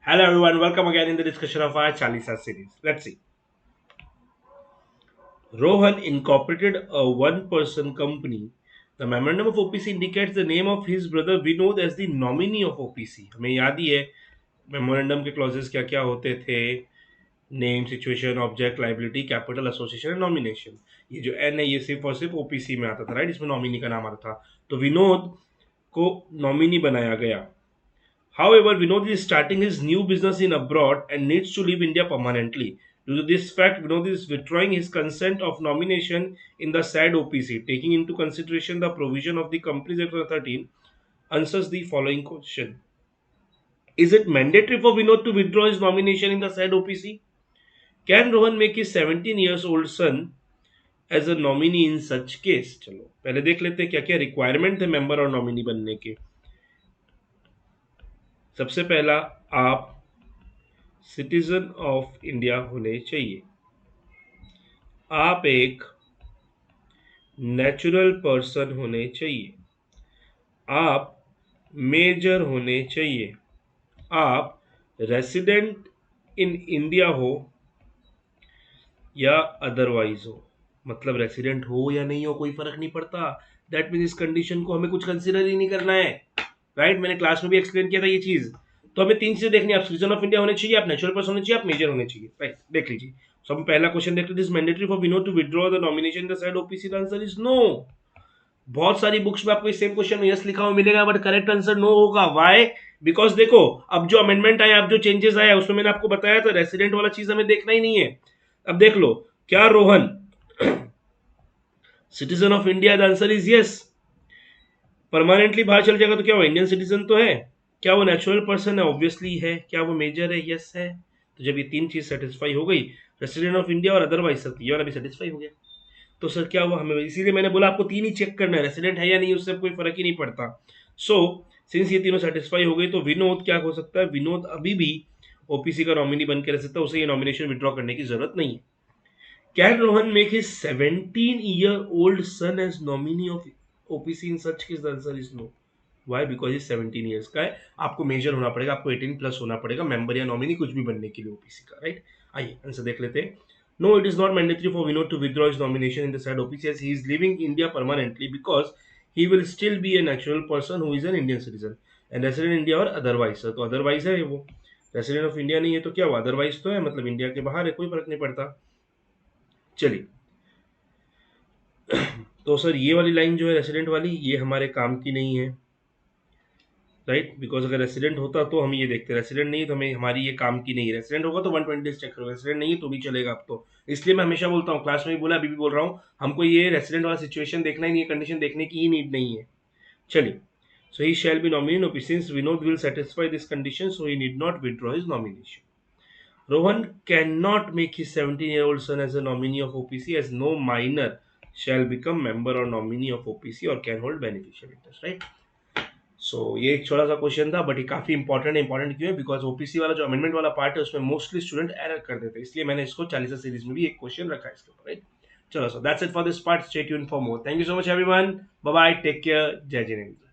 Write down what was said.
Hello everyone, welcome again in the discussion of our Chalisa series. Let's see. Rohan incorporated a one-person company. The memorandum of OPC indicates the name of his brother Vinod as the nominee of OPC. हमें याद ही है memorandum के clauses क्या क्या होते थे. Name, situation, object, liability, capital, association and nomination. ये जो एन है ये सिर्फ और सिर्फ ओपीसी में आता था, राइट. इसमें नॉमिनी का नाम आता था. तो विनोद को नॉमिनी बनाया गया. However, Vinod is starting his new business in abroad and needs to leave India permanently. Due to this fact, Vinod is withdrawing his consent of nomination in the SAD OPC, taking into consideration the provision of the Companies Act 2013. Answers the following question: Is it mandatory for Vinod to withdraw his nomination in the SAD OPC? Can Rohan make his 17 years old son as a nominee in such case? चलो पहले देख लेते हैं क्या क्या requirement थे member और nominee बनने के. सबसे पहला, आप सिटीजन ऑफ इंडिया होने चाहिए. आप एक नेचुरल पर्सन होने चाहिए. आप मेजर होने चाहिए. आप रेसिडेंट इन इंडिया हो या अदरवाइज हो. मतलब रेसिडेंट हो या नहीं हो कोई फर्क नहीं पड़ता. दैट मीन इस कंडीशन को हमें कुछ कंसिडर ही नहीं करना है, राइट. मैंने क्लास में भी एक्सप्लेन किया था ये चीज. तो हमें तीन चीजें देखनी है. आप सिटीजन ऑफ इंडिया होने चाहिए, आप नेचुरल पर्सन होने चाहिए, आप मेजर होने चाहिए, राइट. देख लीजिए. सो हम पहला क्वेश्चन देखते हैं. Is mandatory for Vinod to withdraw the nomination the side OPC. The answer is no. बहुत सारी बुक्स में आपको सेम क्वेश्चन यस लिखा हुआ मिलेगा, बट करेक्ट आंसर नो होगा. व्हाई? बिकॉज देखो, अब जो अमेंडमेंट आया, अब जो चेंजेस आया, उसमें मैंने आपको बताया था रेसिडेंट वाला चीज हमें देखना ही नहीं है. अब देख लो, क्या Rohan citizen of India? The answer is yes. Permanently बाहर चल जाएगा तो क्या वो इंडियन सिटीजन तो है. क्या वो नेचुरल पर्सन है? ऑब्वियसली है. क्या वो मेजर है? यस है. तो जब ये तीन चीज सेटिस्फाई हो गई, रेसिडेंट ऑफ इंडिया और अदरवाइज, सब ये वाला भी सेटिस्फाई हो गया. तो सर क्या हुआ? हमें इसीलिए मैंने बोला आपको तीन ही चेक करना है, रेसिडेंट है या नहीं उससे कोई फर्क ही नहीं पड़ता. सो सिंस ये तीनों सेटिस्फाई हो गई, तो विनोद क्या हो सकता है? विनोद अभी भी ओपीसी का नॉमिनी बन के रह सकता है. उसे ये नॉमिनेशन विड्रॉ करने की जरूरत नहीं है. Can Rohan make his 17-year old son as nominee of OPC in such case? The answer is no. Why? Because ये 17 ईयर्स का है. आपको मेजर होना पड़ेगा, आपको 18 प्लस होना पड़ेगा मेंबर या नॉमिनी कुछ भी बनने के लिए ओपीसी का, राइट. आइए आंसर देख लेते हैं. No, it is not mandatory for Vinod to withdraw his nomination in the said OPC as he is leaving India permanently because he will still be a natural person who is an Indian citizen and resident in India or otherwise. तो otherwise है वो. Resident of India नहीं है तो क्या हुआ? Otherwise तो है, मतलब इंडिया के बाहर है, कोई फर्क नहीं पड़ता. चलिए. तो सर ये वाली लाइन जो है रेसिडेंट वाली, ये हमारे काम की नहीं है, राइट. बिकॉज अगर रेसिडेंट होता तो हम ये देखते. रेसिडेंट नहीं है तो हमें, हमारी ये काम की नहीं है. रेसिडेंट होगा तो 120 डेज चेक करो. रेसिडेंट नहीं है तो भी चलेगा अब तो. इसलिए मैं हमेशा बोलता हूँ, क्लास में भी बोला, अभी भी बोल रहा हूँ, हमको ये रेसिडेंट वाला सिचुएशन देखना ही नहीं है, कंडीशन देखने की ही नीड नहीं है. चलिए. So he shall be nominee since Vinod will satisfy this condition, so he need not withdraw his nomination. Rohan cannot make his 17-year-old son as a nominee of OPC as no minor shall become member or nominee of OPC or can hold beneficial interest, right. सो ये एक छोटा सा question था, but ये काफी important है. Important क्यों है? बिकॉज ओपीसी वाला जो अमेंडमेंट वाला पार्ट है उसमें मोस्टली स्टूडेंट एरर कर देते हैं, इसलिए मैंने इसको 40 सीरीज में भी एक क्वेश्चन रखा है इसके ऊपर, राइट. चलो, so that's it for this part. Stay tuned for more. Thank you so much everyone. Bye bye. Take care. जय जिनेंद्र.